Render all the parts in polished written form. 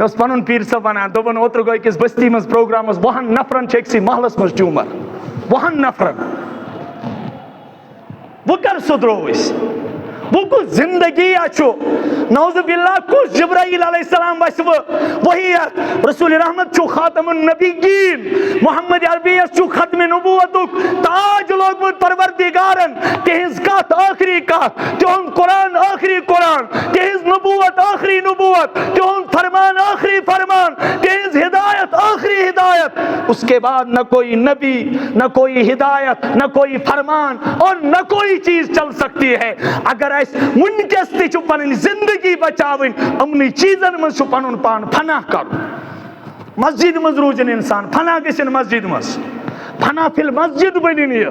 میں اس پنن پیر صاحب ونان دوپن اوتر گو أکِس بستی مز پروگرامس 20 نفرن چھِ أکسٕے محلس مز ٹیومر 20 نفرن وہ کر سدرو اس وہ کچھ زندگی اچھو نعوذ باللہ کچھ جبرائیل علیہ السلام ویسے وہی رسول رحمت چھو خاتم النبیین محمد عربیت چھو ختم نبوتک تاج لوگ مت پروردگارن تہنز کات آخری کات تہن قرآن آخری قرآن تہنز نبوت آخری نبوت تہن فرمان آخری فرمان تہنز ہدایت آخری ہدایت اس کے بعد نہ کوئی نبی نہ کوئی ہدایت نہ کوئی فرمان اور نہ کوئی چیز چل سکتی ہے اگر ونکس تہ پن زندگی بچاون امنی چیزن من پن پان فنا کر مسجد مز روزن انسان فنا گژھن مسجد مز فنا فی المسجد بنن یہ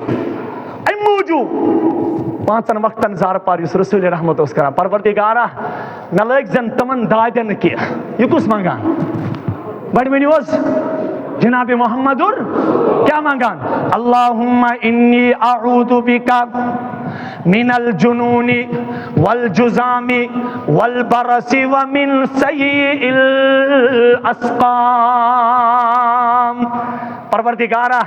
ام موجود 5 وقتن زار پار اس رسول رحمت اس کران پروردگارا مے لگ زن تمن دادن کی یہ کس منگان بڑ ونیو جناب محمد کیا مانگان اللہم انی اعوذ بک من الجنون والجزام والبرس ومن سیء الاسقام پروردگارا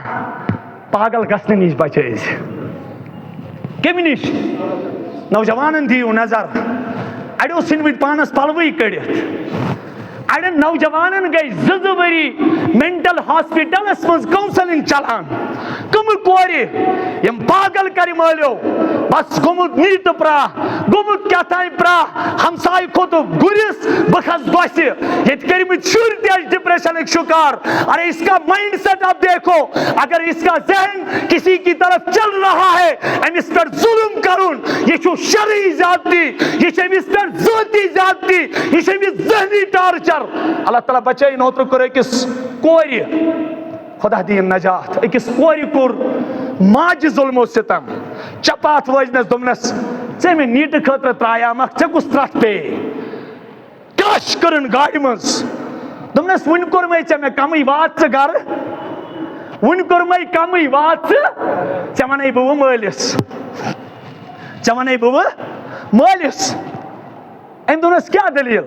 پاگل گژھنہٕ نش بچٲیز کمہِ نش نوجوانن دیو نظر اڑیو ژھٕنمٕتۍ پانس پلوٕے کڑِتھ اڑین نوجوانن گئی 2 ؤری مینٹل ہاسپٹلس مز کاؤنسلنگ چلان کم کور یم پاگل کر مالو بس گومت نیٹ پرا گومت کیا تائیں پرا ہمسائے کھوت گرس بخس گوس یہ کرمت شر تیج ڈپریشن شکار ارے اس کا مائنڈ سیٹ آپ دیکھو اگر اس کا ذہن کسی کی طرف چل رہا ہے امس پر ظلم کرن یہ چھو شرعی زیادتی یہ چھو امس پر ذاتی زیادتی یہ چھو امس ذہنی ٹارچر اللہ تعالیٰ بچائی نوتر کرے کس کوری خدا دین نجات اکس کوری کور ماج ظلم و ستم چپات وجنس دمنس ژے میں نیٹ خطر ترایا مکھ ژے کس ترت پے کاش کرن گاڑی مز دمنس ون کور میں ژے میں کمی وات ژے گھر ون کور میں کمی وات ژے ونے بہ مالس ژے ونے بہ مالس ام دونس کیا دلیل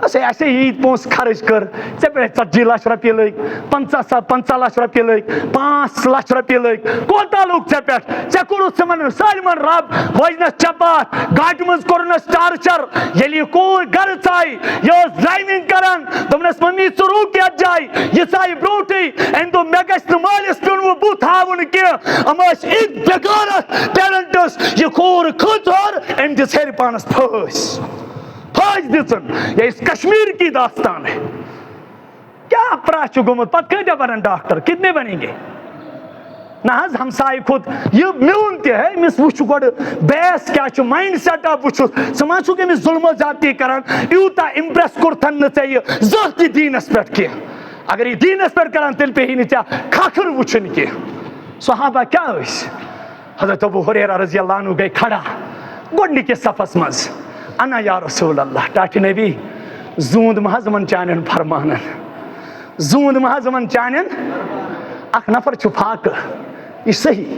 ایسے عید پونس خرچ کر ژے پہ 40 لچھ رۄپیہِ لگ 50 لچھ رۄپیہِ لگ 5 لچھ رۄپیہِ لگ کوتاہ لوگ ژے پہ ژے کوٚرُتھ ژٕ سالمن رب وجنس چپات گاڑِ منٛز کوٚرنس ٹارچر ییٚلہِ یہِ کوٗر گرٕ ژاے یہِ ٲس ڈرایوِنگ کران دوٚپنس ممی ژٕ رُک یتھ جایہِ یہِ ژاے برونٛٹھٕے أمۍ دوٚپ مےٚ گژھِ نہٕ مٲلِس پیوٚن وۄنۍ بُتھ ہاوُن کینٛہہ یِم ٲسۍ اِتھ بےغیرت پیرنٹس یہِ کوٗر کھٔژ ہیوٚر أمۍ دِژ ہیٚرِ پانس پھٲسۍ پھٲسۍ دِژٕن یہ اس کشمیر کی داستان ہے کیا پراچ گومت پت کتیا بنن ڈاکٹر کتنے بنیں گے نہ ہمسائے خود یہ میون تہ ہے مس وچ گڈ بیس کیا چھ مائنڈ سیٹ اپ وچ سماچو کہ مس ظلم و زیادتی کران یوتا امپریس کرتن نہ چھ ذاتی دینس پٹ کی اگر یہ دینس پٹ کران تیل پہ ہی نہ چھ کھکھر وچن کی صحابہ کیا اس حضرت ابو ہریرہ رضی اللہ عنہ گئے کھڑا گڈنی کے صفس مز انا یا رسول اللہ ٹاٹی نبی زوند محض من چانن فرمانن زوند محض من چانن اخ نفر چھو پھاک یہ صحیح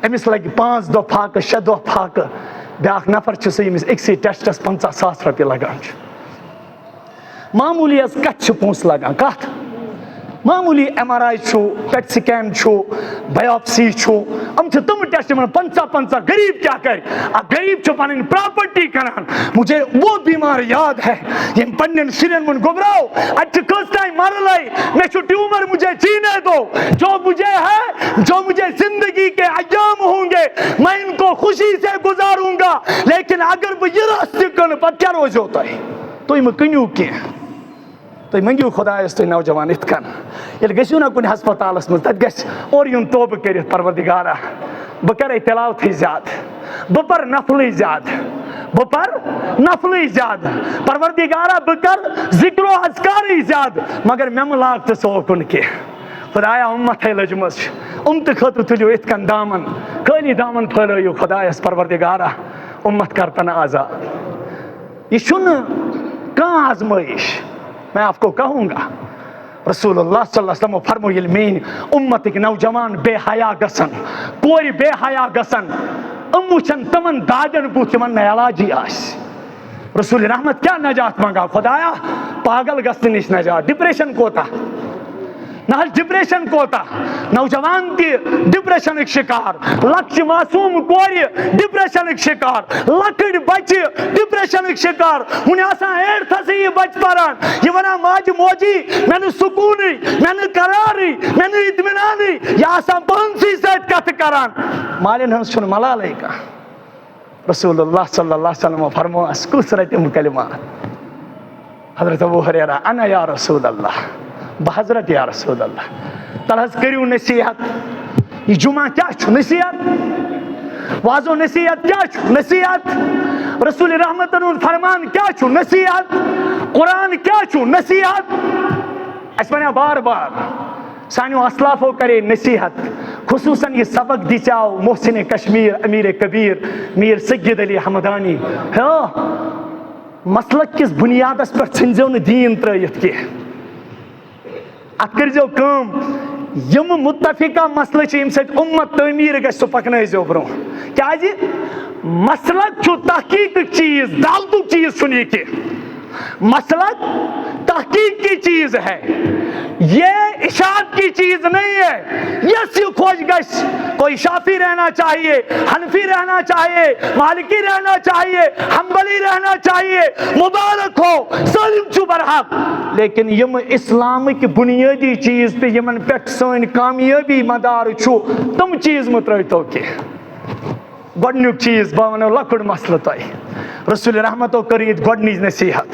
امس لگی 5 دۄہ پھاک 6 دۄہ پھاک بیاکھ نفر چھو صحیح امس اکسی ٹیسٹس 50,000 رۄپیہِ لگان معمولی از کت چھو پونس لگان کت معمولی ایم آر آئی چھو پیٹ سکین چھو بایوپسی چھو ہم چھو تم ٹیسٹ میں 50 غریب کیا کر غریب چھو پانین پراپرٹی کران مجھے وہ بیمار یاد ہے یہ پنین شرین من گبراؤ اچھ کسٹائی مار لائی میں چھو ٹیومر مجھے جینے دو جو مجھے ہے جو مجھے زندگی کے ایام ہوں گے میں ان کو خوشی سے گزاروں گا لیکن اگر وہ یہ راستے کرنے پر کیا روز ہوتا ہے تو یہ کنیو کی تو منگیو خدا اس تو نوجوان ات کن یل گژھو نا کن ہسپتالس مز تت گژھ اور یون توبہ کرت پروردگارا بہ کرے تلاوت زیاد بہ پر نفلی زیاد بہ پر نفلی زیاد پروردگارا بہ کر ذکر و اذکار زیاد مگر مم لاگ تو سوکن کی خدایا امت ہے لجمس امت خطر تلیو ات کن دامن خالی دامن پھیلو خدایس پروردگارا امت کرتن آزاد یہ چھن کان آزمائش میں آپ کو کہوں گا رسول اللہ صلی اللہ علیہ وسلم فرمو یل مین امت کے نوجوان بے حیا گسن کوئی بے حیا گسن اموچن تمن دادن بوت من علاجی آس رسول رحمت کیا نجات مانگا خدایا پاگل گژھنہٕ نِش نجات. ڈپریشن کوتاہ نہ ڈپریشن کوتاہ نوجوان تہِ ڈپریشنٕکۍ شکار, لۄکچہِ معصوٗم کورِ ڈپریشنٕکۍ شکار, لۄکٕٹۍ بچہِ ڈپریشنٕکۍ شکار. وُنہِ آسان 8تھسٕے یہِ بچہِ پران, یہِ ونان ماجہِ موجی مےٚ نہٕ سکوٗنٕے, مےٚ نہٕ قرارٕے, مےٚ نہٕ اطمینانٕے, یہِ آسان پانسٕے سۭتۍ کتھٕ کران. مالٮ۪ن ہٕنٛز چھُنہٕ ملالٕے کانٛہہ. رسول اللہ صلی اللہ علیہ وسلم فرمووس کُس رٹہِ یِم کلمات. حضرت ابو ہریرہ انا یا رسول اللہ, بہٕ حض رٹہٕ یا رسول اللہ. تل حظ کٔرِو نصیحت. یہ جمعہ کیا چھُ نصیحت, وازو نصیحت کیا چھُ نصیحت, رسول رحمتن ہُنٛد فرمان کیا چھُ نصیحت, قرآن کیا چھُ نصیحت. اَسہِ وَنیٛاو بار بار سانیو اسلافو کرے نصیحت, خصوصاً یہ سبق دِژیٛاو محسن کشمیر امیر کبیر میر سید علی حمدانی. مسلک کس بنیادس پر ژھٕنزیو نہٕ دیٖن ترٲیِتھ کینٛہہ. اتھ کٔرۍزیو کٲم, یِم متفقہ مسلہٕ چھِ ییٚمہِ سۭتۍ اُمت تعمیٖر گژھِ سُہ پکنٲیزیو برٛونٛہہ. کیٛازِ مسلک چھُ تحقیٖقٕکۍ چیٖز, دعوتُک چیٖز چھُنہٕ یہِ کینٛہہ. مسلک تحقیق کی چیز ہے, یہ اشاعت کی چیز نہیں ہے. یس یہ کھوج گش, کوئی شافی رہنا چاہیے, حنفی رہنا چاہیے, مالکی رہنا چاہیے, حنبلی رہنا چاہیے, مبارک ہو, سالم چھُ برحق. لیکن یم اسلام کی بنیادی چیز پہ یمن پہ سن کامیابی مدار چھُ, تم چیز مہ ترٲیتو کینٛہہ. گۄڈنیُک چیز بہٕ وَنو لۄکُٹ مسلہٕ تۄہہِ. رسول رحمتو کٔر ییٚتہِ گۄڈنِچ نصیحت,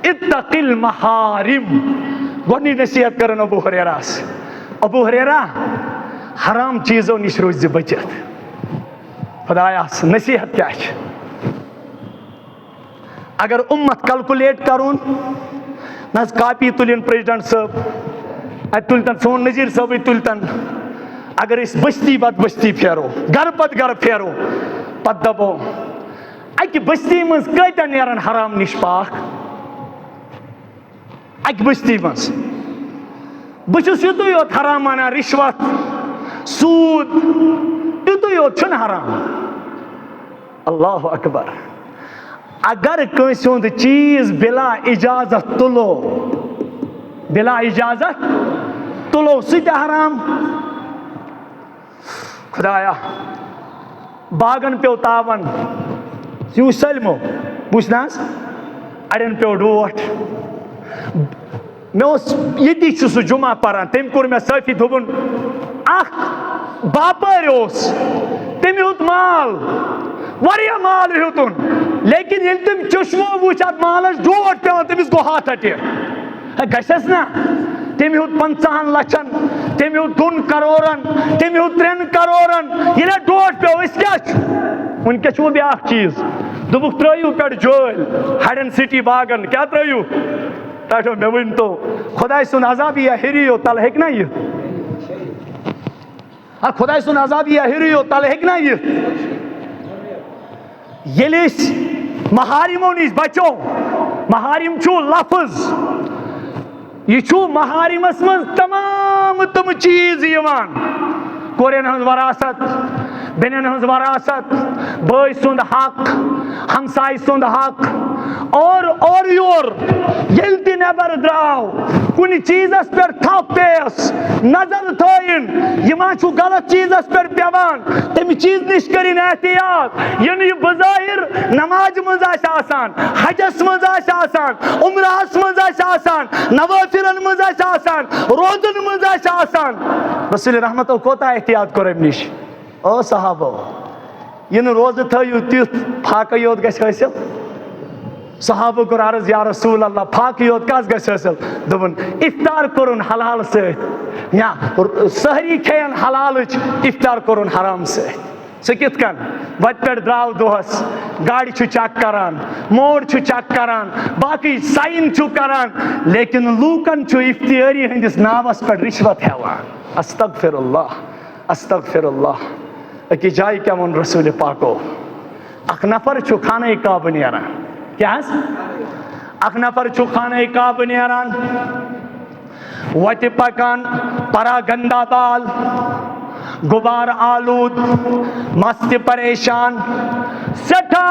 اتق المحارم. گۄڈنِچ نصیحت کٔرٕن ابو ہریرہس. ابو ہریرہ حرام چیزو نِش روٗزِ بٔچِتھ. خدایاس نصیحت کیٛاہ چھِ؟ اگر اُمت کلکُلیٹ کَرُن نہ حظ کاپی تُلِن پریزڈنٹ صٲب, اَتہِ تُلتن سون نذیٖر صٲبٕے تُلتن. اگر أسۍ بستی پتہٕ بستی پھیرو, گرٕ پتہٕ گرٕ پھیرو, پتہٕ دپو اکہِ بستی منٛز کۭتیاہ نیرن حرام نِش پاک؟ اکہِ بستی منٛز. بہٕ چھُس یُتُے یوت حرام انان, رِشوت, سوٗد, یُتُے یوت چھُنہٕ حرام. اللہ اکبر. اگر کٲنٛسہِ ہُنٛد چیٖز بلا اجازت تُلو, بلا اجازت تُلو, سُہ تہِ حرام. خدایا باغن پیو تاون, یہِ سٲلمو وٕچھ نہ حظ, اڑٮ۪ن پیو ڈوٹھ. مےٚ اوس ییٚتی چھُ سُہ جمعہ پران, تٔمۍ کوٚر مےٚ سٲفی دوٚپُن اکھ باپٲرۍ اوس, تٔمۍ ہیوٚت مال, واریاہ مال ہیوٚتُن, لیکن ییٚلہِ تٔمۍ چشمو وٕچھ اتھ مالس ڈوٹھ پیوان, تٔمِس گوٚو ہتھ اٹہِ. گژھٮ۪س نا, تٔمۍ ہیوٚت 50 لچھن, تٔمۍ ہیوٚت 2 کرورن, تٔمۍ ہیوٚت 3 کرورن, ییٚلہِ ڈوٹھ پیو. أسۍ کیٛاہ چھُ وٕنکٮ۪س چھُ بیٛاکھ چیٖز, دوٚپُکھ ترٲیِو پٮ۪ٹھ جٲلۍ, ہڈن سٹی باغن کیٛاہ ترٲیِو؟ تۄہہِ دوٚپ مےٚ ؤنۍتو خۄداے سُنٛد عذاب یِیا ہیٚرِیو تلہٕ ہیٚکہِ نا یِتھ؟ خۄداے سُنٛد عذاب یِیا ہیٚرِیو تلہٕ ہیٚکہِ نا یِتھ؟ ییٚلہِ أسۍ محارمو نِش بچو, محارم چھُ لفظ, یہ چھُ محارمس منٛز تمام تِم چیٖز یِوان, کورٮ۪ن ہٕنٛز وراثت, بیٚنٮ۪ن ہٕنٛز وراثت, بٲے سُنٛد حق, ہمساے سُنٛد حق, اور یور ییٚلہِ تہِ نٮ۪بر درٛاو, کُنہِ چیٖزس پٮ۪ٹھ تھپھ پیٚیس, نظر تھٲیِن, یہِ ما چھُ غلط چیٖزس پٮ۪ٹھ پیٚوان, تَمہِ چیٖز نِش کٔرِنۍ احتیاط. یہِ نہٕ یہِ بظٲہِر نمازِ منٛز آسہِ آسان, حجس منٛز آسہِ آسان, عمرہس منٛز آسہِ آسان, نوٲفِلن منٛز آسہِ آسان, روزن منٛز آسہِ آسان. رسول رحمتو کوتاہ احتیاط کوٚر اَمہِ نِش. او صحابو, یہِ نہٕ روزٕ تھٲیِو تیُتھ فاقے یوت گژھِ حٲصِل. صحابو کوٚر عرض یا رسول اللہ فاقے یوت کس گژھِ حٲصِل؟ دوٚپُن افطار کوٚرُن حلال سۭتۍ, یا سحری کھیٚیَن حلالٕچ, افطار کوٚرُن حرام سۭتۍ. سُہ کِتھ کٔنۍ؟ وتہِ پٮ۪ٹھ درٛاو دۄہس, گاڑِ چھُ چک کران, موڑ چھُ چک کران, باقٕے ساین چھُ کران, لیکن لوٗکن چھُ افطٲری ہٕنٛدِس ناوس پٮ۪ٹھ رِشوت ہٮ۪وان. استغفر اللہ, استغفر اللہ. أکِس جایہِ کیٛاہ ووٚن رسوٗلِ پاکو, اکھ نفر چھُ خانہ کعبہٕ نیران. کیٛاہ حظ؟ اکھ نفر چھُ خانہ کعبہٕ نیران, وتہِ پکان, پرا گندا بال, غبار آلود مست پریشان سٹھا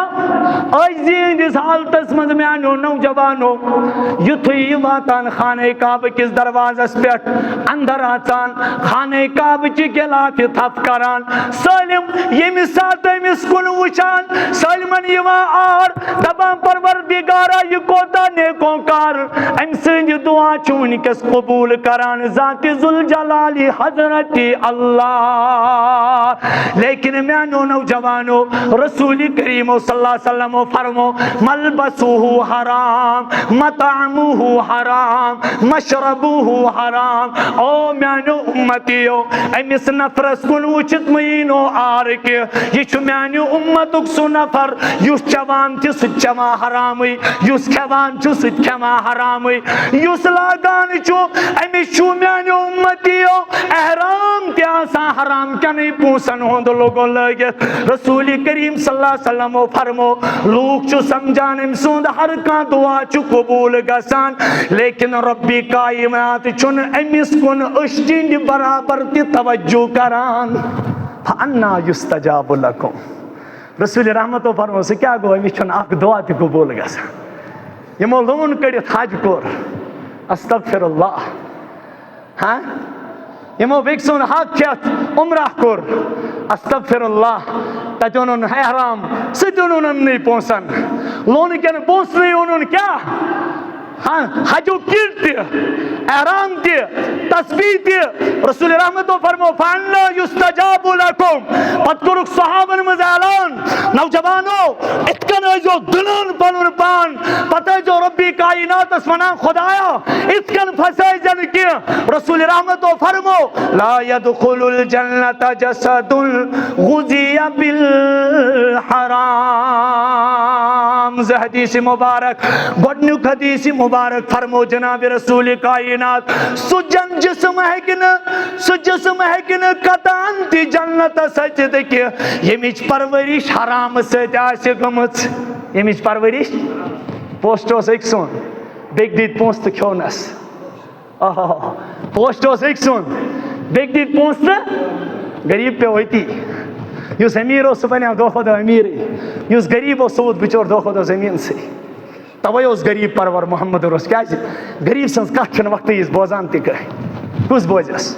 عاجزی ہندس حالتس مز میانو نوجوانو یتھے واتان خانہ کعبہ کس دروازس پہ اندر اژان خانہ کعبہ چہ غلاف تھپ کران سالم یمہ سات امس کن وچھان سالمن یوان آر دپان پروردگارا یہ کوتا نیکوکار ام سند دعا چھ ونکس قبول کران ذات ذوالجلال حضرت اللہ لیکن میانو نوجوانو رسول کریم صلی اللہ علیہ وسلم فرمو ملبسوہ حرام مطعموہ حرام مشربوہ حرام او میانو امتیو امس نفرس کن وچت مینو آر کے یہ چھ میانو امتک سو نفر یس چوان تہ سہ چوان حرامی یس کھوان چھ سہ کھوان حرامی یس لاگان چھ امس چھ میانو امتیو احرام تہ آسان حرام کنے پونسن ہند لوگوں لگت رسول کریم صلی اللہ علیہ وسلم فرمو لوگ چھ سمجھان ام سند ہر کان دعا چھ قبول گسان لیکن ربی کائنات چھن امس کن اشتند برابر تہ توجہ کران فانا یستجاب لکم رسول رحمتو فرمو سے کیا گو امس چھن اخ دعا تہ قبول گسان یمو لون کڑت حج کور استغفر اللہ ہاں یمو بیک سون حق کھیت عمرہ کور استغفر اللہ تتہ اونن احرام ست اونن نہیں پونسن لون کن پونس نہیں اونن کیا ہاں حجو کیٹ تہ احرام تہ تسبیح تہ رسول رحمتو فرمو فانا یستجاب لکم پت کرک صحابن مز اعلان نوجوانو اتکن ایزو دلن پنن پان پتہ جو ربی کائنات اس ونان خدایا اتکن پھسے جن کی رسول رحمتو فرمو لا يدخل الجنت جسد غزی بالحرام حدیث مبارک گڈنیک حدیث مبارک فرمو جناب رسول کائنات سو جن جسم ہیکن قطعاً تی جنت سچ دکی یمچ پرورش حرام ست آسہ گمت یمچ پرورش پوسٹ اوس ایک سون بیگ دیت پونس تہ کھونس پوسٹ اوس ایک سون بیگ دیت پونس تہ غریب پہ ہوتی یس امیر اس بنیا دہ کھو دہ امیر یس غریب اس سود بچور دہ کھو دہ زمین سے توے اس غریب پرور محمد رس کیا غریب سن کت چھن وقت اس بوزان تہ کس بوزس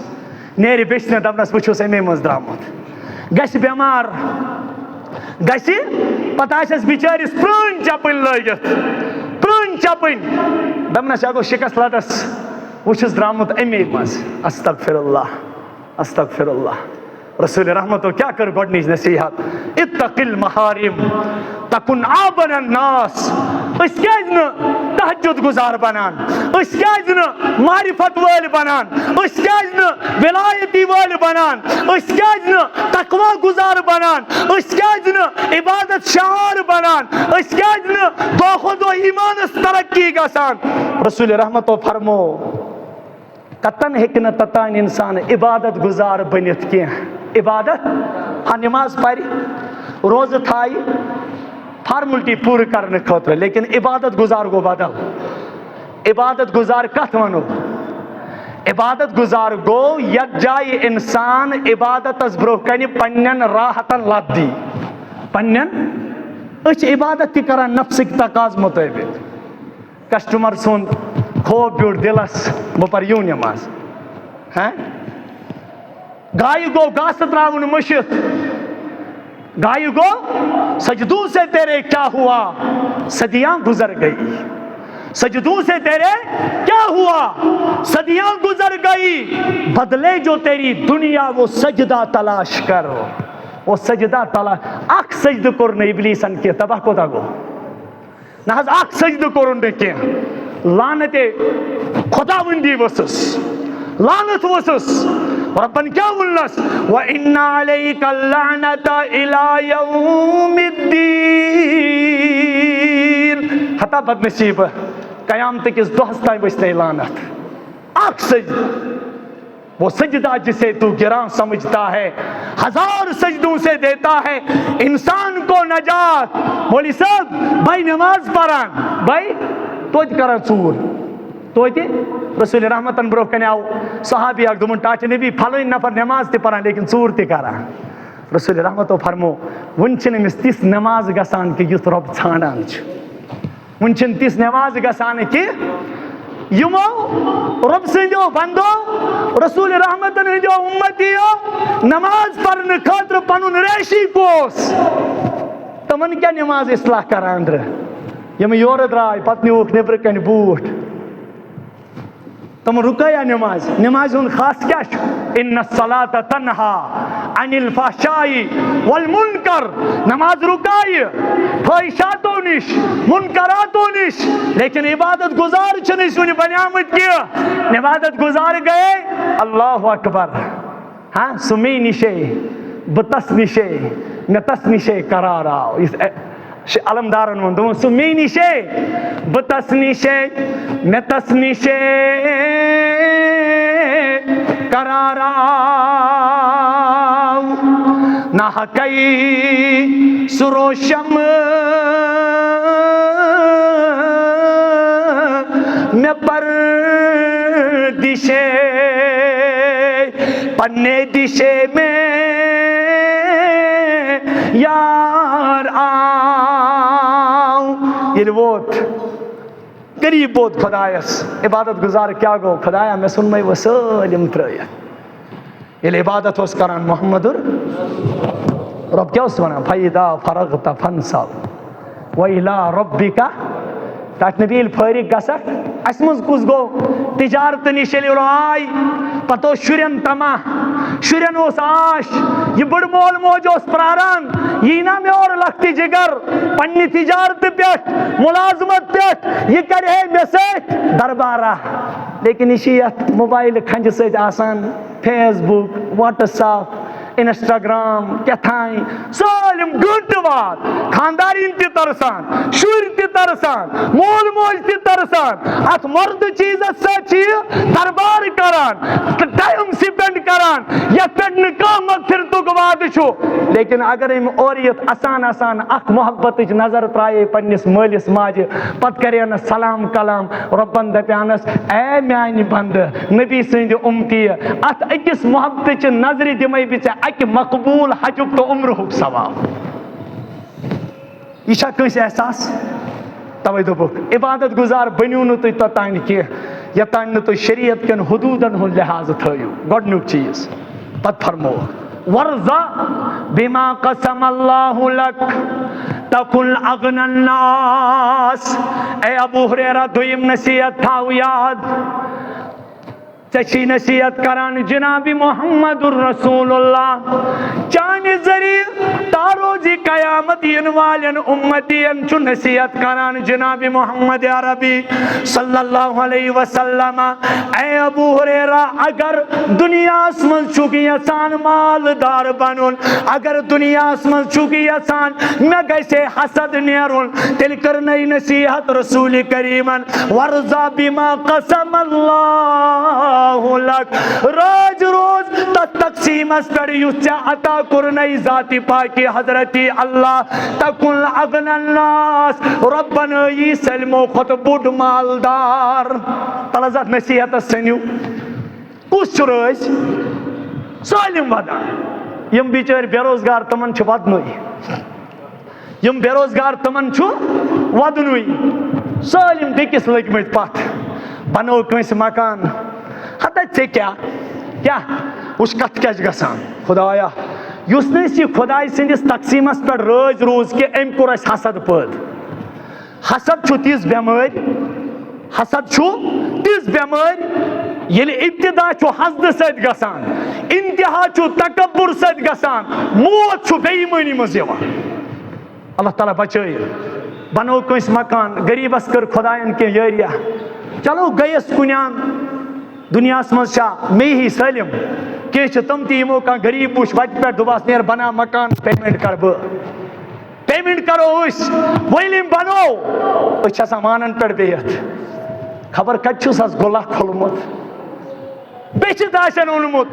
نیرِ بیچنہ دپنس بہ چھس امی مز درامت گژھِ بیمار گژھِ پتہ آسٮ۪س بچٲرِس پرٛٲنۍ چپٕنۍ لٲگِتھ پرٛٲنۍ چپٕنۍ دپنس یہ گوٚو شکست لتس بہ چھُس درامُت امی مز استغفر اللہ رسول رحمتو کیا کر گۄڈنِچ نصیحت اتق المحارم تکن آبن الناس اس کیاز نہ تہجد گزار بنان اس کیاز نہ معرفت وٲلۍ بنان اس کیاز نہ ولایتی وٲلۍ بنان اس کیاز نہ تقوی گزار بنان اس کیاز نہ عبادت شعار بنان اس کیاز نہ دۄہ کھۄتہٕ دۄہ ایمانس ترقی گژھان رسول رحمتو فرمو کتن ہیکہ نہ تتان انسان عبادت گزار بنت کی عبادت ہاں نماز پری روز تھائی فارملٹی پور کرنے خاطر لیکن عبادت گزار گو بدل عبادت گزار کت ونو عبادت گزار گو یک جائے انسان عبادت از برو کنی پنن راحتن لد دی پنن اچھ عبادت تی کران نفسک تقاض مطابق کسٹمر سن خوف بیوٹ دلس بہ پر یوں نماز ہاں گائے گو گاس تراؤن مشت گائے گو سجدوں سے تیرے کیا ہوا صدیاں گزر گئی سجدوں سے تیرے کیا ہوا صدیاں گزر گئی بدلے جو تیری دنیا وہ سجدہ تلاش کر وہ سجدہ تلاش اخ سجد کرن ابلیسن کی تباہ کو گو نہ اخ سجد کرن کی لعنت خدا وندی وسس لعنت وسس ربن کیا ولنس وَإِنَّ عَلَيْكَ اللَّعْنَةَ إِلَى يَوْمِ الدِّينِ حتی بدنصیب قیامت کس دہس تائیں بچنے لعنت اخ سجد وہ سجدہ جسے تو گراں سمجھتا ہے ہزار سجدوں سے دیتا ہے انسان کو نجات. بولی صاحب بھائی نماز پڑھان بھائی توجہ کران ژور توتہِ رسول رحمتن برونٛہہ کنہِ آو صحابی اکھ دوٚپُن ٹاٹہِ نبی پھلٲنۍ نفر نٮ۪ماز تہِ پران لیکن ژوٗر تہِ کران. رسول رحمتو فرمو وُنہِ چھِنہٕ أمِس تِژھ نٮ۪ماز گژھان کہِ یُتھ رۄب ژھانڈان چھُ. وُنہِ چھِنہٕ تِژھ نٮ۪ماز گژھان کہِ یِمو رۄب سٕنٛدیو بندو رسول رحمتن ہٕنٛدیو اُمتیو نٮ۪ماز پرنہٕ خٲطرٕ پنُن ریشی پوس. تِمن کیٛاہ نٮ۪ماز اصلاح کران أنٛدرٕ؟ یِم یورٕ درٛاے پتہٕ نیوٗکھ نیبرٕ کنہِ بوٗٹھ. تِم رُکٲیا نٮ۪مازِ؟ نٮ۪مازِ ہُنٛد خاص کیٛاہ چھُ؟ اِنَّ الصَّلَاةَ تَنْہَا عَنِ الْفَحْشَاءِ وَالْمُنکَر. نٮ۪ماز رُکایہِ فٲحِشاتو نِش مُنکراتو نِش لیکن عبادت گُزار چھِنہٕ أسۍ وُنہِ بنیٛامٕتۍ کینٛہہ. عبادت گُزار گٔیے اللہ اکبر. ہاں سُہ مے نِشے بہٕ تس نِشے مےٚ تس نِشے قرار آو. یُس علمدارن ووٚن دوٚپُن سُہ مے نِشے بہٕ تس نِشے مےٚ تس نِشے قرار آو. نہ حقے سُہ روشم مےٚ پردِشے پننے دِشے میں یار آو. ییٚلہِ ووت قریٖب ووت خۄدایس عبادت گُزار کیٛاہ گوٚو؟ خۄدایا مےٚ ژھُنمَے وۄنۍ سٲلِم ترٛٲیِتھ. ییٚلہِ عبادت اوس کران محمدُر رۄب کیٛاہ اوس وَنان؟ فَإِذَا فَرَغْتَ فَانصَبْ وَإِلَىٰ رَبِّكَ. ٹاٹہِ نبی ییٚلہِ فٲرِغ گژھکھ اَسہِ منٛز کُس گوٚو تِجارتہٕ نِش ییٚلہِ یورٕ آے پتہٕ اوس شُرٮ۪ن تما شُرٮ۪ن اوس آش یہِ بٔڑٕ مول موج اوس پراران یی نا مےٚ اورٕ لۄکٹہِ جِگر پننہِ تِجارتہٕ پٮ۪ٹھ مُلازمت پٮ۪ٹھ یہِ کرِ ہے مےٚ سۭتۍ دربارہ. لیکن یہِ چھِ یتھ موبایلہٕ کھنجہِ سۭتۍ آسان Facebook WhatsApp Instagram کیٛاہ سٲلِم گٲنٹہٕ واد. خاندارِنۍ تہِ ترسان شُرۍ تہِ ترسان مول موج تہِ ترسان. اتھ مردٕ چیٖزس سۭتۍ چھِ یہِ دربار کران تہٕ ٹایم سپینڈ کران یتھ پٮ۪ٹھ نہٕ کانٛہہ مغفرتُک وعدٕ چھُ. لیکن اگر أمۍ اورٕ یِتھ آسان آسان اکھ محبتٕچ نظر ترٛایے پننِس مٲلِس ماجہِ پتہٕ کریٚنس سلام کلام رۄبن دپیانس اے میانہِ بندٕ نبی سٕنٛدِ اُمتی اتھ أکِس محبتٕچہِ نظرِ دِمے بہٕ ژےٚ اکہِ مقبوٗل حجُک تہٕ عمرہُک ثواب. یہِ چھا کٲنٛسہِ احساس؟ توے دوٚپُکھ عبادت گُزار بٔنِو نہٕ تُہۍ توٚتانۍ کینٛہہ یوٚتانۍ نہٕ تُہۍ شریعت کٮ۪ن حدوٗدن ہُنٛد لحاظ تھٲیِو. گۄڈنیُک چیٖز. پتہٕ فرمووُکھ وَرضَ بِما قَسَمَ اللّٰهُ لَكَ تَكُنْ أَغْنَى النَّاسِ. اے ابوٗ ہُریرہ دوٚیِم نصیحت تھاو یاد. ژےٚ چھی نصیحت کران جناب محمد رسول اللہ چانہِ ذریعہ تاروزی قیامت یِنہٕ والٮ۪ن اُمتین چھُ نصیحت کران جناب محمد عربی صلی اللہ علیہ وسلم. اے ابوٗ ہُریرہ اگر دُنیاہس منٛز چھُکھ یژھان مالدار بنُن اگر دُنیاہس منٛز چھُکھ یژھان مےٚ گژھِ حسد نیرُن تیٚلہِ کٔرنَے نصیحت رسوٗلِ کریٖمن وَرضَ بِما قَسَمَ اللّٰهُ لَك. راج روز تتھ تقسیٖمس پٮ۪ٹھ یُس ژےٚ عطا کوٚرنَے ذاتِ پاکہِ حضرتِ اللہ تَكُنْ أَغْنَى النَّاسِ رۄبن یی سٲلمو کھۄتہٕ بوٚڑ مالدار. تل حظ اتھ نصیحتس ژھٕنِو. کُس چھُ رٲزۍ؟ سٲلِم ودان. یِم بِچٲرۍ بے روزگار تِمن چھُ ودنُے. یِم بے روزگار تِمن چھُ ودنُے. سٲلِم بیٚکِس لٔگۍمٕتۍ پتھ. بنوو کٲنٛسہِ مکان ہتا ژےٚ کیٛاہ وٕچھ کتھ کیٛاہ چھِ گژھان. خۄدایا یُس نہٕ أسۍ یہِ خۄداے سٕنٛدِس تقسیٖمس پٮ۪ٹھ رٲزۍ روٗز کہِ أمۍ کوٚر اَسہِ حسد پٲدٕ. حسد چھُ تِژھ بٮ۪مٲرۍ حسد چھُ تِژھ بٮ۪مٲرۍ ییٚلہِ ابتدا چھُ حسدٕ سۭتۍ گژھان انتہا چھُ تکبُر سۭتۍ گژھان موت چھُ بے ایٖمٲنی منٛز یِوان. اللہ تعالیٰ بچٲیِن. بنوو کٲنٛسہِ مکان غریٖبس کٔر خۄداین کینٛہہ یٲریا چلو گٔیَس کُنہِ اَنٛد دُنیاہس منٛز چھا مے ہی سٲلِم کینٛہہ چھِ تِم تہِ یِمو کانٛہہ غریٖب وٕچھ وتہِ پٮ۪ٹھ دوٚپہس نیر بناو مکان پیمنٹ کرٕ بہٕ پیمنٹ کرو أسۍ. وۄنۍ ییٚلہِ أمۍ بنوو أسۍ چھِ آسان وانن پٮ۪ٹھ بِہِتھ خبر کتہِ چھُس حظ گُلہ کھوٚلمُت بیٚچھِتھ آسن اوٚنمُت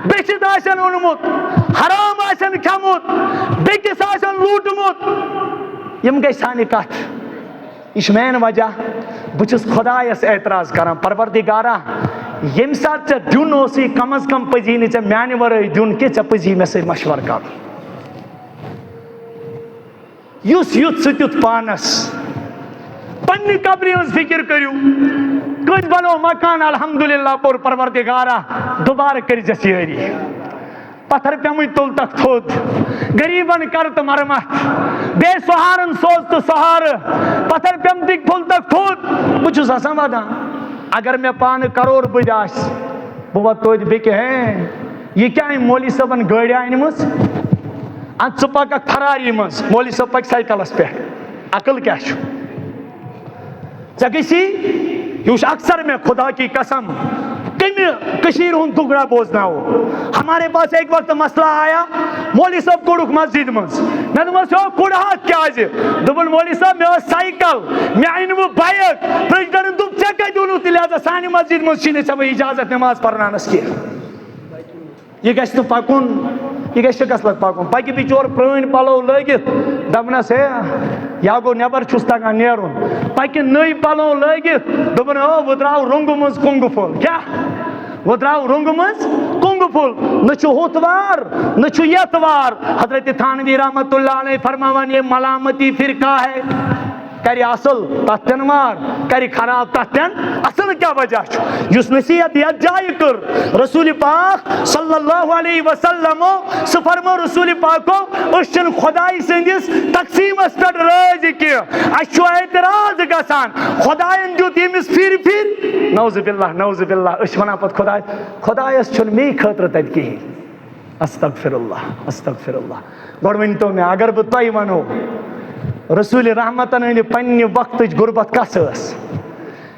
بیٚچھِتھ آسن اوٚنمُت حرام آسن کھیوٚمُت بیٚکِس آسن لوٗٹمُت. یِم گٔے سانہِ کتھ. یہِ چھُ مین وجہ بچس خدایس اعتراض کران پروردگارا یم سات ژے دیون اوسی کم از کم پزی نہ ژے میانہ ورٲے دیون کہ ژے پزی مے سۭتۍ مشور کرُن یُس یُتھ سُہ تیُتھ پانس پننہِ قبرِ ہٕنٛز فکر کٔرِو کٔژ بنو مکان الحمدللہ پوٚر پروردگارا دوبارٕ کٔرزٮ۪س یٲری پتھر پیمٕتۍ تُل تکھ تھوٚد غریٖبن کر تہٕ مرمت بیٚیہِ سہارن سوز تہٕ سہارٕ پتھر پیمتٕکۍ تُل تکھ تھوٚد بہٕ چھُس آسان ودان اگر مےٚ پانہٕ کرور بٔدۍ آسہِ بہٕ واتہٕ توتہِ بیٚکہِ ہے یہِ کیٛاہ أمۍ مولوی صٲبن گٲڑۍ أنمٕژ ادٕ ژٕ پککھ فراری منٛز مولوی صٲب پکہِ سایکلس پٮ۪ٹھ عقل کیٛاہ چھُ ژےٚ گژھی یہِ وٕچھ اکثر مےٚ خدا کی قسم کمہِ کٔشیٖرِ ہُنٛد ٹُکڑا بوزناوو ہمارے پاس ایک وقت مسئلہ آیا مولوی صٲب کوٚڑُکھ مسجد منٛز مےٚ دوٚپمس ہو کوٚڑہاتھ کیٛازِ دوٚپُن مولوی صٲب مےٚ ٲس سایکل مےٚ أنۍ وٕ بایک پرٛزِڈنٹن دوٚپ ژےٚ کتہِ اوٚنُتھ لہذا سانہِ مسجد منٛز چھی نہٕ ژےٚ وۄنۍ اجازت نٮ۪ماز پرناونس کینٛہہ یہ گژھِ نہٕ پکُن یہ گژھِ شِکست پکُن پکہِ بِچور پرٛٲنۍ پلو لٲگِتھ دپنس ہے یا گوٚو نٮ۪بر چھُس تگان نیرُن پکہِ نٔے پلو لٲگِتھ دوٚپُن ہو وۄنۍ درٛاو رۄنٛگہٕ منٛز کۄنٛگہٕ پھوٚل کیٛاہ وۄنۍ درٛاو رۄنٛگہٕ منٛز کۄنٛگہٕ پھوٚل نہ چھُ ہُتھ وار نہ چھُ یتھ وار حضرت تھانوی رحمتہ اللہ علیہ فرماوان یہ ملامتی فرقہ ہے کرِ اصل تتھ دِن وار کرِ خراب تتھ دِن اصل کیٛاہ وجہ چھُ یُس نصیحت یتھ جایہِ کٔر رسول پاک صلی اللہ علیہ وسلمو سُہ فرمو رسول پاکو أسۍ چھِنہٕ خۄداے سٕنٛدِس تقسیٖمس پٮ۪ٹھ رٲضۍ کینٛہہ اَسہِ چھُ اعتراض گژھان خۄدایَن دیُت ییٚمِس پھِرِ پھِرِ نعوذ باللہ أسۍ چھِ وَنان پتہٕ خۄدایس چھُنہٕ مے خٲطرٕ تتہِ کِہیٖنۍ استغفر اللہ گۄڈٕ ؤنۍتو مےٚ اگر بہٕ تۄہہِ ونو رسول رحمتن ہٕنٛدِ پننہِ وقتٕچ غُربت کس ٲس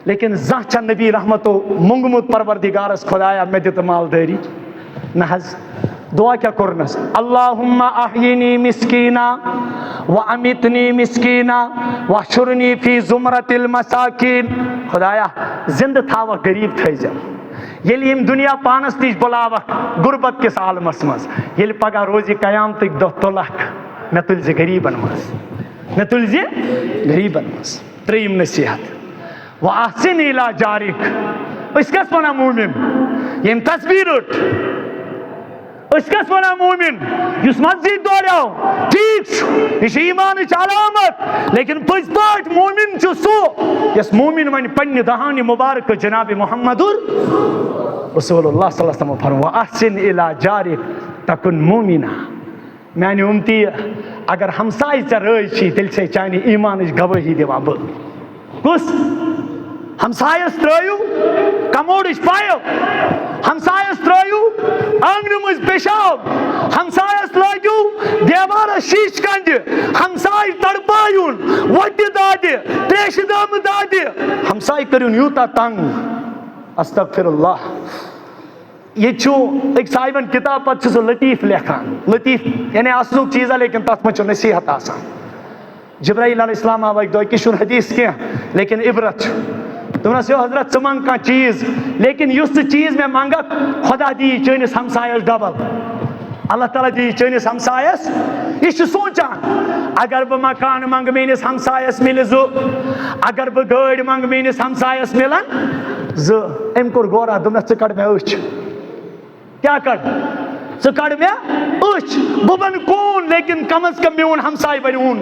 لیکن زانٛہہ چھا نبی رحمتو موٚنگمُت پروردگارس خۄدایا مےٚ دِ تہٕ مالدٲری نہ حظ دعا کیٛاہ کوٚرنس اللہُمہ احیِنی مسکینا و امیتنی مسکینا واحشرنی فی زمرۃ المساکین خۄدایا زندٕ تھاوکھ غریٖب تھٲیزٮ۪م ییٚلہِ ییٚمہِ دُنیا پانس نِش بُلاوکھ غُربت کِس عالمس منٛز ییٚلہِ پگاہ روزِ قیامتٕکۍ دۄہ تُلکھ مےٚ تُلۍ زِ غریٖبن منٛز مےٚ تُلۍ زِ غریٖبن منٛز ترٛیٚیِم نصیحت وَاحسِن اِلیٰ جارِک أسۍ کَس وَنان موٗمِن ییٚمۍ تصویٖر رٔٹ أسۍ کَس وَنان موٗمِن یُس مسجد دوریو ٹھیٖک چھُ یہِ چھِ ایٖمانٕچ علامت لیکن پٔزۍ پٲٹھۍ موٗمِن چھُ سُہ یۄس موٗمِن وَنہِ پننہِ دہانہِ مُبارکہٕ جنابِ محمدُر رسول اللہ صلی اللہ علیہ وسلم فرمو وَاحسِن اِلیٰ جارِک تکُن موٗمِنا میانہِ اُمتی اگر ہمساے ژےٚ رٲضۍ چھی تیٚلہِ چھے چانہِ ایٖمانٕچ گوٲہی دِوان بہٕ کُس ہمسایس ترٲیِو کموڈٕچ پایپ ہمسایس ترٲیِو آنگنہٕ منٛز پیشاب ہمسایس لٲگِو دیوارس شیٖشہٕ کنٛدِ ہمساے تڑپایُن وۄٹہِ دادِ تریشہِ دٲمہٕ دادِ ہمساے کٔرِنۍ یوٗتاہ تنگ استغفر اللہ ییٚتہِ چھُ أکۍ صاحبن کِتاب پتہٕ چھُ سُہ لطیٖف لیکھان لطیٖف یعنی اصلُک چیٖزا لیکن تتھ منٛز چھُ نصیحت آسان جبرائیل علیہ السلام آو اکہِ دۄہ یہِ چھُنہٕ حدیث کینٛہہ لیکن عبرت چھُ دوٚپنس یو حضرت ژٕ منٛگ کانٛہہ چیٖز لیکن یُس ژٕ چیٖز مےٚ منٛگکھ خۄدا دِیی چٲنِس ہمسایس ڈبل اللہ تعالیٰ دِیی چٲنِس ہمسایس یہِ چھُ سونٛچان اگر بہٕ مکان منٛگہٕ میٲنِس ہمسایس مِلہِ زٕ اگر بہٕ گٲڑۍ منٛگہٕ میٲنِس ہمسایس مِلن زٕ أمۍ کوٚر غورا دوٚپنس ژٕ کڑ مےٚ أچھ کیٛاہ کڑ ژٕ کڑ مےٚ أچھ بہٕ بنہٕ کوٗن لیکن کم از کم میون ہمساے بنہِ اوٚن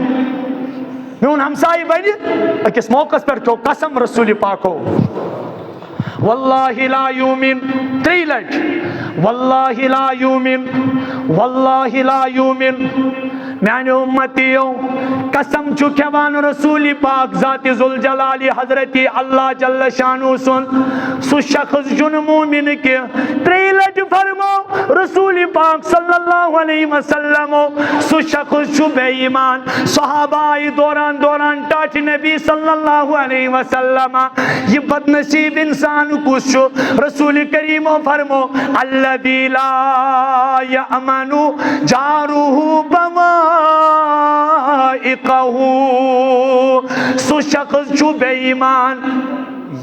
میون ہمسایہِ بنہِ أکِس موقعس پٮ۪ٹھ کھیوٚو قسم رسول پاکو واللہ لا یوٗمِن ترٛیٚیہِ لٹہِ واللہ لا یوٗمِن واللہ لا یوٗمِن میانیو اُمتیو قسم چھُ کھٮ۪وان رسول پاک ذاتِ ذوالجلالِ حضرتِ اللہ جل شانہ سُنٛد سُہ شخص چھُنہٕ موٗمِن کینٛہہ ترٛیٚیہِ لٹہِ فرمو رسول پاک صلی اللہ علیہ وسلمو سُہ شخص چھُ بے ایمان صحابہ آیہِ دوران دوران ٹاٹھِ نبی صلی اللہ علیہ وسلم یہِ بد نصیٖب انسان کُس چھُ رسول کریٖمو فرمو الذی لا یأمنُ جارُہُ بوائقہ سُہ شخص چھُ بے ایمان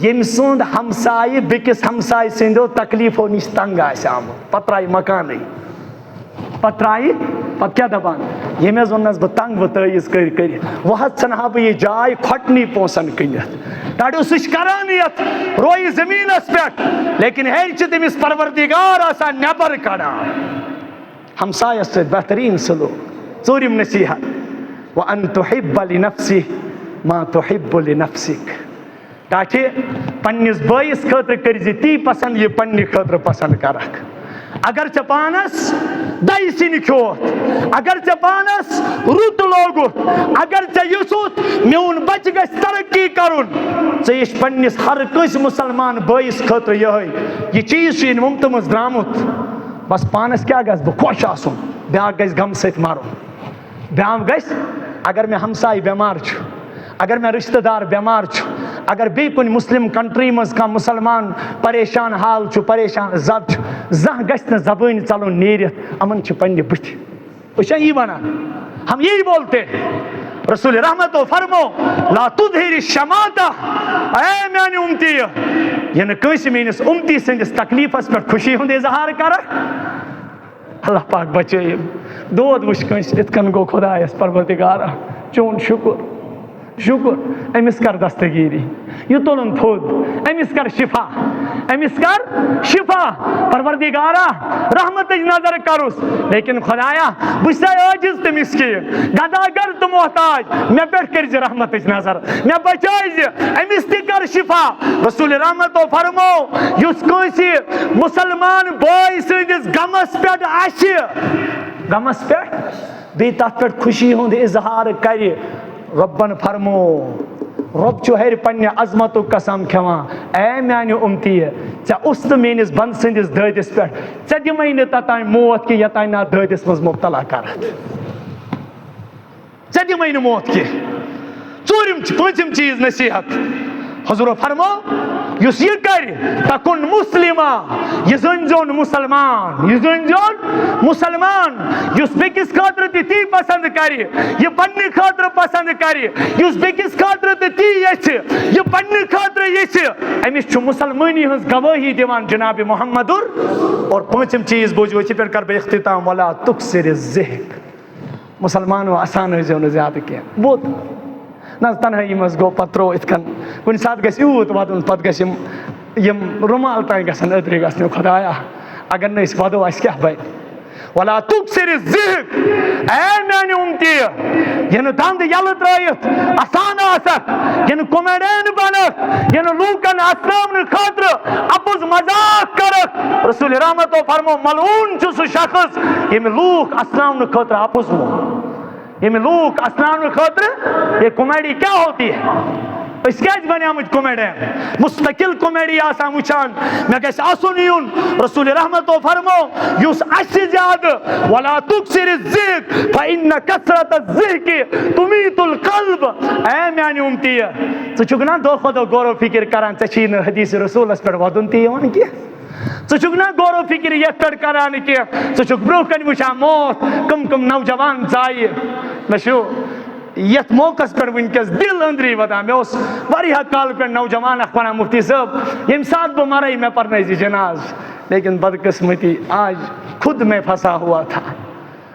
ییٚمہِ سُنٛد ہمسایہِ بیٚکِس ہمسایہِ سٕنٛدیو تکلیٖفو نِش تنگ آسہِ آمُت پتہٕ ترایہِ مکانٕے پتہٕ کیٛاہ دپان یہ میں زونس بہ تنگ و تیز کر وہ ژھنہا بہ یہ جائے کھٹنی پونسن کنت کڑو سہ کرانیت روئی زمینس پہ لیکن ہیر تمس پروردگار آسان نیبر کڑان ہمسایس ست بہترین سلوک ژوٗرِم نصیحت وَأَن تُحِبَّ لِنَفْسِهِ مَا تُحِبُّ لِنَفْسِكَ تاکہ پننس بٲیِس خٲطرٕ کٔرزِ تی پسند یہ پننہِ خٲطرٕ پسند کرکھ اگر ژےٚ پانس دہہِ سِنۍ کھیوٚوُتھ اگر ژےٚ پانس رُت لوگُتھ اگر ژےٚ یژھُتھ میون بچہ گژھِ ترقی کرُن ژےٚ یہِ پننس ہر کٲنٛسہِ مُسلمان بٲیِس خٲطرٕ یہ چیٖز چھُ یِنہٕ وُمتہٕ منٛز درٛامُت بس پانس کیا گژھِ بہٕ خۄش آسُن بیٛاکھ گژھِ غمہٕ سۭتۍ مرُن بیٛاکھ گژھِ اگر مےٚ ہمساے بٮ۪مار چھُ اگر مےٚ رشتہٕ دار بٮ۪مار چھُ اگر بیٚیہِ کُنہِ مسلم کنٹری منٛز کانٛہہ مُسلمان پریشان حال چھُ پریشان زد چھُ زانٛہہ گژھِ نہٕ زبٲنۍ ژلُن نیٖرِتھ یِمن چھِ پننہِ بٕتھِ أسۍ چھا یی ونان ہم یہی بولتے رسول رحمتو فرمو لا تظہر الشماتہ اے میانہِ اُمتی یہ نہٕ کٲنٛسہِ میٲنِس اُمتی سٕنٛدِس تکلیفس پٮ۪ٹھ خوشی ہُنٛد اظہار کرکھ اللہ پاک بچٲیِم دود وٕچھ کٲنٛسہِ یِتھ کٔنۍ گوٚو خۄدایس پروردگارا چون شکر شکر امس کر دستگیری یہ تُلُن تھوٚد امس کر شفا امس کر شفا پروردگارا رحمتٕچ نظر کرُس لیکن خدایا بہٕ چھُسے عٲجِز تہٕ مسکیٖن گداگر تہٕ محتاج مےٚ پٮ۪ٹھ کٔرزِ رحمتٕچ نظر مےٚ بچٲیزِ امس تہِ کر شفا رسول رحمتو فرمو یُس کٲنٛسہِ مُسلمان بٲے سٕنٛدِس غمس پٮ۪ٹھ آسہِ غمس پٮ۪ٹھ بیٚیہِ تتھ پٮ۪ٹھ خوشی ہُنٛد اظہار کرِ ربن فرمو رب چھُ ہیرِ پننہِ عظمتُک قسم کھٮ۪وان اے میانہِ اُمتی ژےٚ اوس نہٕ میٲنِس بنٛدٕ سٕنٛدِس دٲدِس پٮ۪ٹھ ژےٚ دِمے نہٕ توٚتانۍ موت کہِ یوٚتانۍ نہٕ اتھ دٲدِس منٛز مُبتلا کرکھ ژےٚ دِمے نہٕ موت کینٛہہ پوٗنٛژِم چیٖز نصیحت حضورو فرمو یُس یہ کرِ تکُن مُسلِما یہ زٲنۍزیون مُسلمان یہ زٲنۍزیون مُسلمان یُس بیٚکِس خٲطرٕ تہِ تی پسند کرِ یہ پننہِ خٲطرٕ پسند کرِ یُس بیٚکِس خٲطرٕ تہِ تی یژھِ یہ پننہِ خٲطرٕ یژھِ أمِس چھُ مُسلمٲنی ہٕنٛز گوٲہی دِوان جناب محمدُر اور پوٗنٛژِم چیٖز بوٗزِو أتھی پٮ۪ٹھ کر بہٕ اختتام ولا تُکثر الذِکر مُسلمانو آسان ٲسۍزیو نہٕ زیادٕ کینٛہہ بوٚد نہ تنہٲیی منٛز گوٚو پتہٕ ترٛوو یِتھ کٔنۍ کُنہِ ساتہٕ گژھِ یوٗت ودُن پتہٕ گژھِ یِم رُمال تانۍ گژھن أدرِ گژھنہِ خۄدایا اگر نہٕ أسۍ ودو اَسہِ کیٛاہ بنہِ ولا تُکثر الذِکر اے میانہِ اُمتی یہِ نہٕ دنٛد یلہٕ ترٲیِتھ آسان آسکھ یہِ نہٕ کومیڈین بنکھ یہِ نہٕ لوٗکن اسناونہٕ خٲطرٕ اپُز مذاق کرکھ رسول رحمتو فرمو ملعوٗن چھُ سُہ شخص ییٚمہِ لوٗکھ اسناونہٕ خٲطرٕ اپُز ووٚن ییٚمہِ لوٗکھ اسناونہٕ خٲطرٕ یہ کومیڈی کیا ہوتی ہے أسۍ کیازِ بنیمٕتۍ کومیڈین مستقل کومیڈی آسان وٕچھان مےٚ گژھِ آسُن یُن رسول رحمتو فرمو یُس اَسہِ زیادٕ ولا تُکثر الذِکر فإن کثرت الذِکر تُمیٖت القلب اے میانہِ اُمتی ژٕ چھُکھ نا دۄہ کھۄتہٕ دۄہ غور و فِکر کران ژےٚ چھی نہٕ حدیث رسوٗلس پٮ۪ٹھ ودُن تہِ یِوان کینٛہہ ژٕ چھُکھ نا غور و فِکر یتھ پٮ۪ٹھ کران کینٛہہ ژٕ چھُکھ برونٛہہ کنہِ وٕچھان موت کم نوجوان ژایہِ مےٚ چھُ یتھ موقعس پٮ۪ٹھ وٕنکیٚس دل أنٛدری ودان مےٚ اوس واریاہ کالہٕ پٮ۪ٹھ نوجوان اکھ ونان مفتی صٲب ییٚمہِ ساتہٕ بہٕ مرے مےٚ پرنٲیزِ جناز لیکن بدقسمتی آج خود میں پھنسا ہوا تھا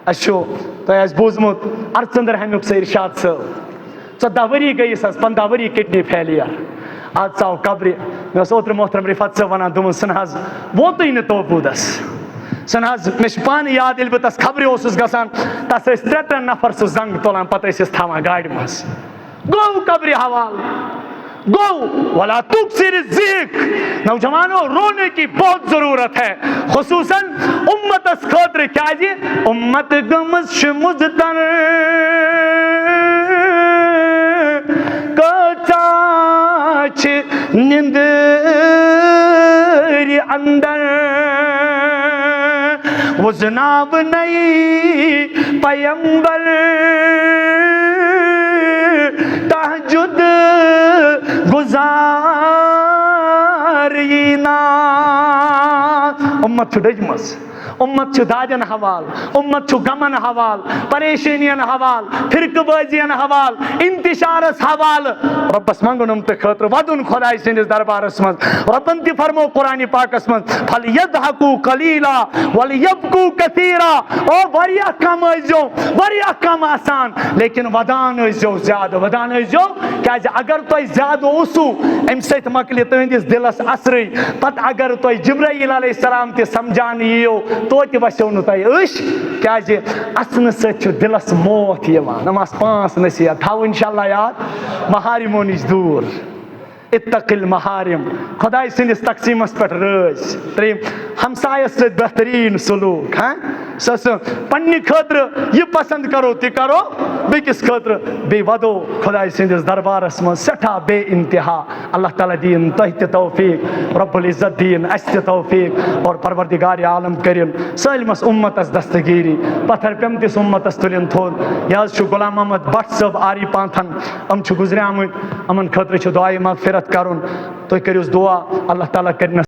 اَسہِ چھُ تۄہہِ آسہِ بوٗزمُت ارژندر ہمیُک سُہ ارشاد صٲب 14 ؤری گٔیِس حظ 15 ؤری کِڈنی فیلیر آز ژاو قبرِ مےٚ اوس اوترٕ محترم رِفت صٲب ونان دوٚپُن سُہ نہ حظ ووتُے نہٕ توبوٗدس سُہ نہ حظ مےٚ چھُ پانہٕ یاد ییٚلہِ بہٕ تس خبرِ اوسُس گژھان تس ٲسۍ 3 نفر سُہ زنٛگ تُلان پتہٕ ٲسِس تھاوان گاڑِ منٛز گوٚو قبرِ حوالہٕ گوٚو ولا تُکثر الذِکر نوجوانو رونے کی بہت ضرورت ہے خصوصاً امتس خٲطرٕ کیازِ امت گٔمٕژ چھِ مُضطر کۭژاہ چھِ نِندٕرِ اندر وُزناو نئی پیمبر تہجد گزار یینا امت چھُ ڈٔجمٕژ امت چھُ دادین حوال، امت چھُ غمن حوال، پریشانین حوال، فرقہ بازین حوال، انتشارس حوال. رۄبس منگُن یِم تہِ خٲطرٕ ودُن خۄداے سٕنٛدِس دربارس منٛز. رۄبن تہِ فرمو قرآنِ پاکس منٛز فَلْيَضْحَكُوا قَلِيلًا وَلْيَبْكُوا كَثِيرًا. او واریاہ کم ٲسۍزیو، واریاہ کم آسان لیکن ودان ٲسۍزیو زیادٕ، ودان ٲسۍزیو. کیازِ اگر تۄہہِ زیادٕ اوسوٕ امہِ سۭتۍ مۄکلہِ تُہنٛدِس دِلس اثرٕے. پتہٕ اگر تۄہہِ جبرائیل علیہ السلام تہِ سمجھاونہٕ یِیو توتہِ وسیو نہٕ تۄہہِ أچھ. کیازِ اَسنہٕ سۭتۍ چھُ دِلس موت یِوان. یِم آسہٕ 5 نصیحت تھاو انشاءاللہ یاد. محارمو نِش دوٗر، اتق المحارم، خۄداے سٕنٛدِس تقسیٖمس پٮ۪ٹھ رٲزۍ. 3 ہمسایس سۭتۍ بہتریٖن سلوٗک. سۄ پننہِ خٲطرٕ یہِ پسنٛد کرو تہِ کرو بیٚکِس خٲطرٕ بیٚیہِ ودو خۄداے سٕنٛدِس دربارس منٛز سٮ۪ٹھاہ بے انتہا. اللہ تعالیٰ دِیِن تۄہہِ تہِ توفیٖق، رب العزت دِیِن اَسہِ تہِ توفیٖق اور پروردگارِ عالم کٔرِن سٲلمس اُمتس دستگیٖری، پتھر پیٚمتِس اُمتس تُلِن تھوٚد. یہِ حظ چھُ غلام محمد بٹ صٲب آری پانتھن، یِم چھِ گُزریمٕتۍ. یِمن خٲطرٕ چھُ دعایہِ مغفرت کرُن. تُہۍ کٔرِوس دعا اللہ تعالیٰ کٔرِنس